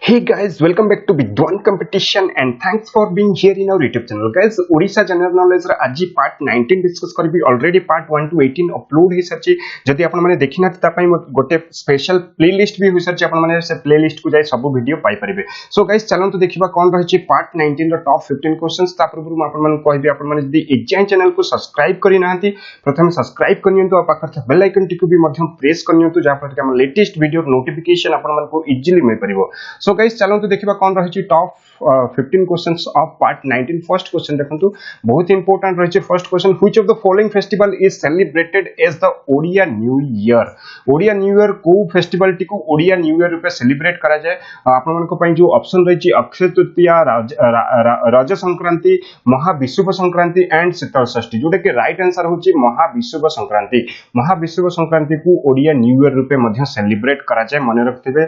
Hey guys, welcome back to VIDWAN Competition and thanks for being here in our YouTube channel. Guys, Odisha General Knowledge रा आज part 19 discuss करबी already part 1 to 18 upload ही सरची जदि आपण माने देखिना ता पई गोटे स्पेशल प्लेलिस्ट भी होई सरची आपण माने से प्लेलिस्ट को जाय सब वीडियो पाई परिबे. सो गाइस चलन तो देखिबा कोन रहिची part 19 रो टॉप 15 क्वेश्चंस ता पूर्व हम आपण माने कहबी आपण माने जदि एग्जाम चैनल को सब्सक्राइब करि नाहंती प्रथम सब्सक्राइब करियंतु आ पाखर था बेल आइकन टिकु भी मध्यम प्रेस करियंतु जा पर हम लेटेस्ट वीडियो नोटिफिकेशन आपण माने को इजीली मिल परिबो. सो गाइस चलो तो देखिबा कोन रहिची top 15 questions of part 19. First question देखंतु बहुत इंपोर्टेंट रहिची. First question, which of the following festival is celebrated as the Odia new year. ओडिया न्यू ईयर को फेस्टिवल टी को ओडिया न्यू ईयर रूपे सेलिब्रेट करा जाय. आपण मन को पई जो ऑप्शन रहिची अक्षय तृतीया, रज संक्रांति, महाविषुव संक्रांति एंड शीतलषष्ठी, जोटा कि राइट आंसर होची महाविषुव संक्रांति. महाविषुव संक्रांति को ओडिया न्यू ईयर रूपे मध्य सेलिब्रेट करा जाय, मने रखथिबे.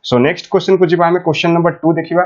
सो नेक्स्ट क्वेश्चन को जीवा हमें क्वेश्चन नंबर 2 देखिबा.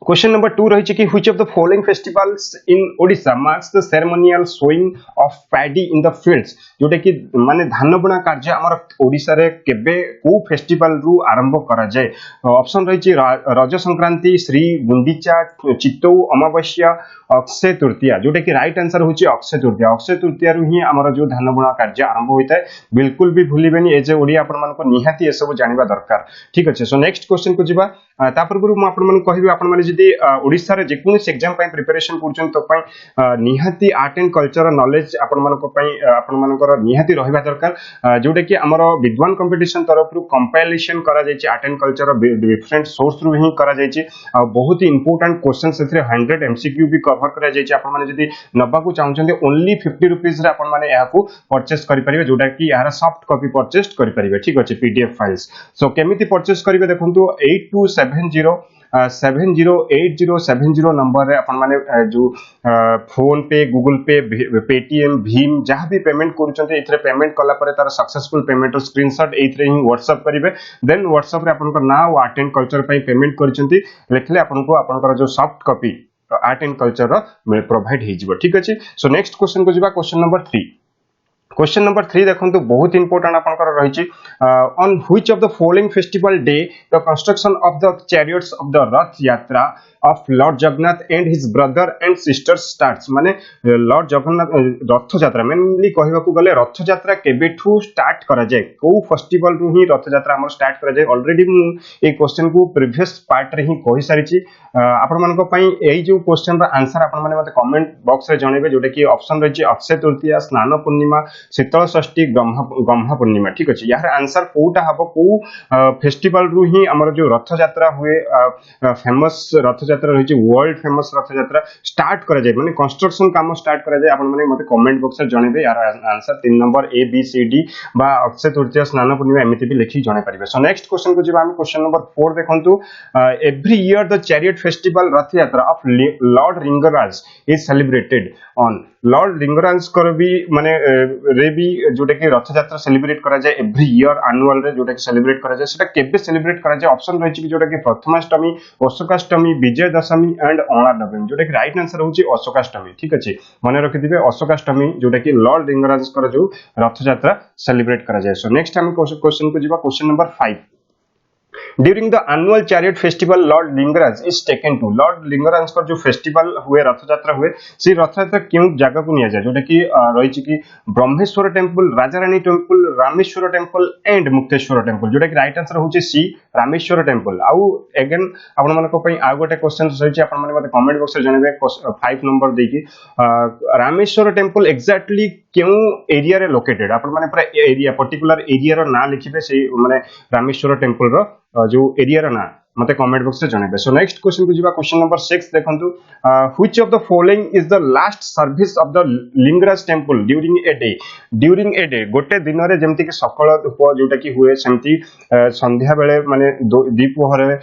क्वेश्चन नंबर 2 रही कि which of the following festivals in Odisha marks the ceremonial sowing of paddy in the fields. जोटा कि माने धान बुणा कार्य हमर ओडिशा रे केबे को फेस्टिवल रु आरंभ करा जाय. ऑप्शन रही रज संक्रांति, श्री गुंदिचा, चितौ अमावस्या, अक्षय तृतीया. जोटा कि राइट आंसर होची अक्षय तृतीया. अक्षय तृतीया रु ही हमर जो धान बुणा कार्य आरंभ होइता है. बिल्कुल भी भूलिबेनी ए जे ओडिया आपण मन को निहाती ए सब जानिबा दरकार. ठीक अछि. सो नेक्स्ट क्वेश्चन को जीवा. ता पूर्व मु आपण मन कहबी आपण माने जदी ओडिसा रे जेकोनस एग्जाम पई प्रिपरेशन करछन तो पई निहाती आर्ट एंड कल्चर नॉलेज आपण मन को पई आपण मानकर निहाती रहिबा दरकार. जोटा कि हमर विद्वान कंपटीशन तरफ रु कंपाइलेशन करा जायछि art and culture different source रु ही करा जायछि. बहुत ही इंपोर्टेंट क्वेश्चन सेथरे 100 एमसीक्यू भी कवर करा जायछि. आपण माने जदी नबा को चाहउछन ओनली 50 रुपीस रे आपण माने या को परचेस करि परिबे, जोटा कि यार सॉफ्ट कॉपी परचेस करि परिबे. ठीक अछि. PDF files. सो केमिति परचेस करिवे देखंतु 8270708070 नंबर रे अपन माने जो फोन पे, गूगल पे, पेटीएम, भीम जहां भी पेमेंट करूचंते एथरे पेमेंट कला परे तार सक्सेसफुल पेमेंट स्क्रीनशॉट एथरे ही व्हाट्सएप करिवे. देन व्हाट्सएप रे अपन को नाउ आर्ट एंड कल्चर पई पेमेंट करिसंती लेखले अपन को अपन जो soft copy art and culture रो प्रोवाइड हे जिवो. ठीक अछि. सो नेक्स्ट क्वेश्चन को जिबा. Question number 3. क्वेश्चन नंबर 3 देखंतु बहुत इंपोर्टेंट आपनकर रहिछि. On which of the following festival day the construction of the chariots of the Rath Yatra of Lord Jagannath and his brother and sisters starts. माने लॉर्ड जगन्नाथ रथ यात्रा मेनली कहबा को गले रथ यात्रा केबेठू स्टार्ट करा जाय, को फेस्टिवल रु ही रथ यात्रा हमर स्टार्ट करा जाय. ऑलरेडी मु ए क्वेश्चन को प्रीवियस पार्ट रे ही कहि सारिछि. आपण मन को पई एई जो क्वेश्चन रा आंसर आपण माने मते कमेंट बॉक्स रे जणेबे, जोटा कि ऑप्शन रहिछि अक्षय तृतीया, स्नान पूर्णिमा, शीतलषष्ठी, गह्मा पूर्णिमा. ठीक अछि. यार आंसर कोटा हबो को फेस्टिवल रु ही हमर जो रथ यात्रा हुए फेमस रथ यात्रा रहिछि, वर्ल्ड फेमस रथ यात्रा स्टार्ट करा जाय, माने कंस्ट्रक्शन काम स्टार्ट करा जाय. आपण माने मते कमेंट बॉक्स रे जणेबे यार answer 3 number A B C D बा अक्षय तृतीया, स्नान पूर्णिमा एमिति भी लिखि जणे परिबे. सो नेक्स्ट क्वेश्चन को जिबा हम. क्वेश्चन नंबर 4 देखंतु. Every year the chariot festival Rath Yatra of Lord Lingaraj is celebrated on. Lord Lingaraj कर भी माने रे भी जोटा कि रथ यात्रा सेलिब्रेट करा जाय एवरी ईयर एनुअल रे, जोटा कि सेलिब्रेट करा जाय. सेटा केबे सेलिब्रेट करा जाय. ऑप्शन रहिछि कि जोटा कि प्रथमाष्टमी, अशोकाष्टमी, विजय दशमी एंड अणा नवमी. जोटा कि राइट आंसर होछि अशोकाष्टमी. ठीक अछि. माने रखि दिबे अशोकाष्टमी, जोटा कि लॉर्ड लिंगराज कर जो रथ यात्रा सेलिब्रेट करा जाय. सो नेक्स्ट हम क्वेश्चन को जिबा. Question number 5. During the annual chariot festival, Lord Lingaraj is taken to. Lord Lingaraj का जो फेस्टिवल हुए, रथ यात्रा हुए, सी रथ यात्रा क्यों जगह को निया जाए, जोटा कि रही कि Brahmeshwar temple, Rajarani temple, Rameshwar temple and Mukteshwar temple. जोटा कि राइट आंसर होची सी रामेश्वर टेम्पल. आउ अगेन आपण मन को पई आ गोटे क्वेश्चन रही आपण मन मते कमेंट बॉक्स रे जणेबे 5 नंबर देकी. रामेश्वर टेम्पल एक्जेक्टली क्यों एरिया रे लोकेटेड. आपण माने पूरा एरिया पर्टिकुलर एरिया रो ना लिखिबे, से माने रामेश्वर टेम्पल रो जो एरिया रो ना मते कमेंट बॉक्स रे जणेबे. सो नेक्स्ट क्वेश्चन को जिबा. क्वेश्चन नंबर 6 देखंतु. Which of the following is the last service of the Lingaraj temple during a day. During a day गोटे दिन रे जेमति कि सकल धूप जोटा कि हुए, सेमति संध्या बेले माने दीपहर रे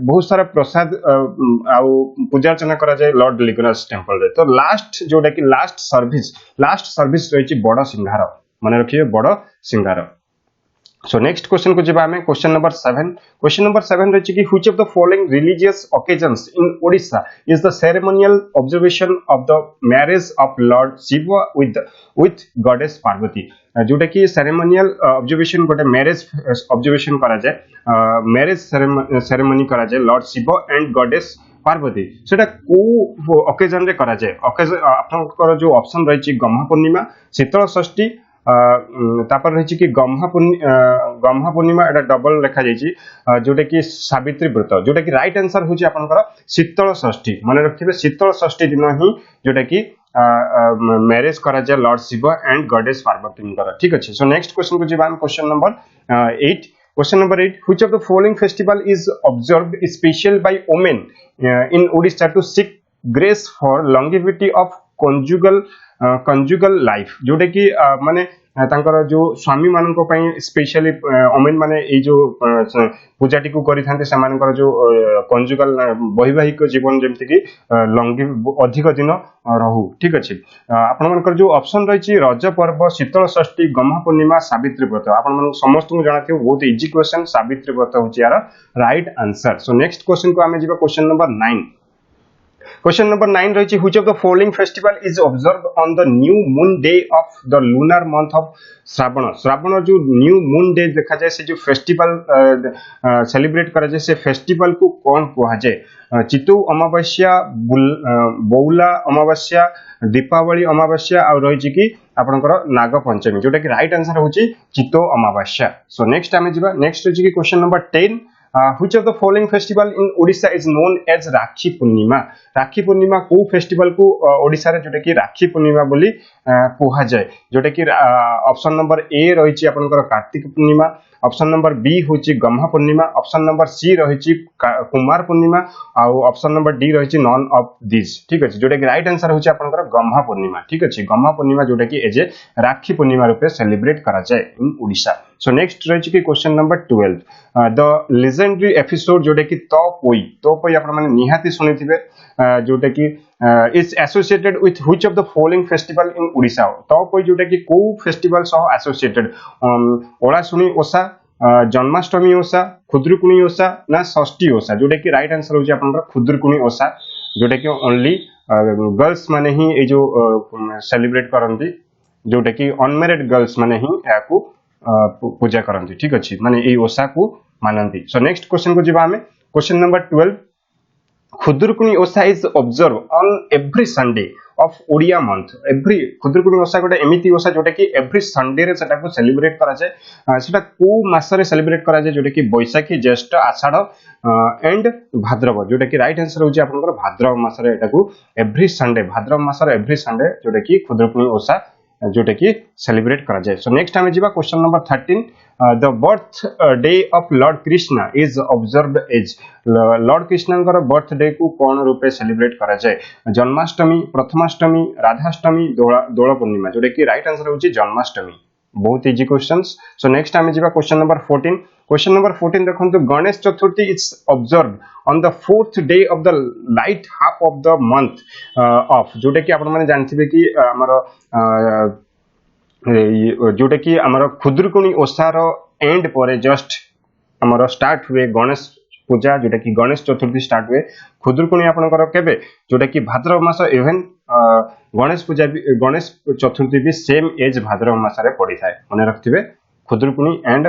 बहुत सारा प्रसाद आउ पूजा अर्चना करा जाय लॉर्ड लिंगराज टेम्पल रे. तो लास्ट जोटा कि लास्ट सर्विस रहिछि बड़ सिंहार. माने रखिए बड़ सिंहार. So next question को जब हमें क्वेश्चन नंबर 7 रही कि which of the following religious occasions in Odisha is the ceremonial observation of the marriage of Lord Shiva with goddess Parvati जोटा कि ceremonial observation गोटे marriage observation करा जाए marriage ceremony करा जाए Lord Shiva and goddess Parvati सेटा को occasion रे करा जाए आपनकर जो ऑप्शन रही गम्हा पूर्णिमा शीतल षष्ठी तापर रही कि गम्हा पूर्णिमा एटा डबल लिखा जाइए जोटा कि सावित्री व्रत जोटा कि राइट आंसर होची आपनकर शीतल षष्ठी मन रखिबे शीतल षष्ठी दिन ही जोटा कि मैरिज करा जाए lord Shiva and goddess Parvati ठीक अच्छे। सो नेक्स्ट क्वेश्चन को जीवा question number 8 Question number 8 which of the following festival is observed special by women in Odisha to seek grace for longevity of conjugal life जोटा कि माने तांकर जो स्वामी मानक स्पेशली ओमेन माने ए जो पूजाटी को करि थांते समानकर जो कंजुगल वैवाहिक जीवन जेमति कि अधिक दिन रहू ठीक अछि। आपण मानकर जो ऑप्शन रही रज पर्व शीतल षष्ठी गम्हा पूर्णिमा सावित्री व्रत आपण मन समस्त को जानथियो बहुत इजी क्वेश्चन सावित्री व्रत होची यार राइट आंसर। सो नेक्स्ट क्वेश्चन को आमे जिबा क्वेश्चन नंबर 9 Question number 9 रही which of the following festival is observed on the new moon day of the lunar month of Shravan जो न्यू मून डे देखा जाए से जो फेस्टिवल सेलिब्रेट करा जाए से फेस्टिवल को कौन कहा जाए चितौ अमावस्या बौला अमावस्या दीपावली अमावस्या और रही कि आपनकर नाग पंचमी जोटा कि राइट आंसर होची चितौ अमावस्या। सो नेक्स्ट आमे जिबा नेक्स्ट रही कि question number 10 which of the following festival in Odisha is known as Rakhi Purnima राखी पूर्णिमा को फेस्टिवल को ओडिसा रे जोटा कि राखी पूर्णिमा बोली कहा जाए जोटा कि ऑप्शन नंबर ए रही आपनकर Kartik Purnima option number B होची गम्हा पूर्णिमा ऑप्शन नंबर सी रही कुमार पूर्णिमा और ऑप्शन नंबर डी रही नॉन ऑफ दिस ठीक अच्छे जोटा कि राइट आंसर होची आपनकर गम्हा पूर्णिमा ठीक अच्छे गम्हा पूर्णिमा जोटा कि as a rakhi Purnima RuPay celebrate करा जाए इन ओडिशा। सो नेक्स्ट रही कि question number 12 the legendary episode जोटा कि तोपोई आपण माने निहाती सुनिथिबे जोटा कि is associated with which of the following festival in Odisha तोपोई जोटा कि को फेस्टिवल सह एसोसिएटेड ओळासुनी ओसा जन्माष्टमी ओसा खुद्रुकुणी ओसा ना षष्ठी ओसा जोटा कि राइट आंसर होची आपनकर खुद्रुकुणी ओसा जोटा कि ओनली गर्ल्स माने ही ए जो सेलिब्रेट करंती जोटा कि अनमैरिड गर्ल्स माने ही याकू पूजा करंती ठीक अछि माने ए ओसा को मानंती। सो नेक्स्ट क्वेश्चन को जिबा हमें question number 12 Khudurukuni Osa is observe on every Sunday of Odia month every Khudurukuni Osa गोटे एमिति ओसा जोटा कि एवरी संडे रे सेटा को सेलिब्रेट करा जाए सेटा को मास रे सेलिब्रेट करा जाए जोटा कि बैसाखी ज्येष्ठ आषाढ़ एंड भाद्रव जोटा कि राइट आंसर होची आपनकर भाद्रव मास रे एटा को एवरी संडे भाद्रव मास रे एवरी संडे जोटा कि खुद्रुकुणी ओसा जोटा कि सेलिब्रेट करा जाए। सो नेक्स्ट हमें जीवा question number 13 the birthday of lord Krishna is observed as lord Krishna birthday को कौन रूपे सेलिब्रेट करा जाए जन्माष्टमी प्रथमाष्टमी राधाष्टमी दोल पूर्णिमा जोटा कि राइट आंसर होची जन्माष्टमी बहुत इजी क्वेश्चंस। सो नेक्स्ट हमें जीवा क्वेश्चन नंबर 14 क्वेश्चन नंबर 14 देखो Ganesh Chaturthi is observed on the 4th day of the light half of the month of जोटा कि आपण माने जानथिबे कि हमर जोटा कि हमर खुद्रुकुणी ओसार एंड परे जस्ट हमर स्टार्ट हुए गणेश पूजा जोटा कि गणेश चतुर्थी स्टार्ट हुए खुद्रुकुणी आपनकर केबे जोटा कि भाद्रव मास इवन गणेश पूजा गणेश चतुर्थी भी सेम एज भाद्रव मास रे पड़ी थाए मने रखथिबे खुद्रुकुणी एंड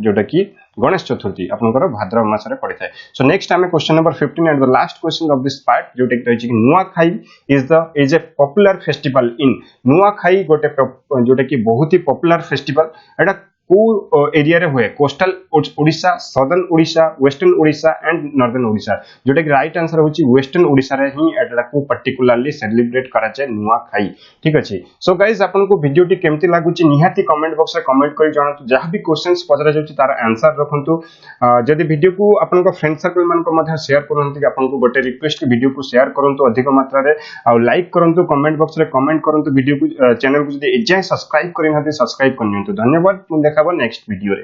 जोटा कि गणेश चतुर्थी आपनकर भाद्रव मास रे पड़ी थाए। सो नेक्स्ट हमें question number 15 and the last question of this part जोटा कि रही Nuakhai is a popular festival in Nuakhai गोटे जोटा कि बहुत ही पॉपुलर फेस्टिवल एटा को एरिया रे हुए coastal Odisha southern Odisha western Odisha and northern Odisha जोटा कि राइट आंसर होची वेस्टर्न ओडिशा रे ही एटा को पर्टिकुलरली सेलिब्रेट करा जाय नुआखाई ठीक अछि। सो गाइस आपन को वीडियो टी केमति लागुची निहाती कमेंट बॉक्स रे कमेंट करि जणातु जहां भी क्वेश्चंस पजरा जाउची तार आंसर रखंतु जदि वीडियो को आपन को फ्रेंड सर्कल मान को मध्य शेयर करंतु आपन को गोटे रिक्वेस्ट वीडियो को शेयर करंतु अधिक मात्रा रे आ लाइक करंतु कमेंट बॉक्स रे कमेंट करंतु वीडियो को चैनल को जदि एजाय सब्सक्राइब करिनाथि सब्सक्राइब करनियंतु धन्यवाद। देखा नेक्स्ट वीडियो रे।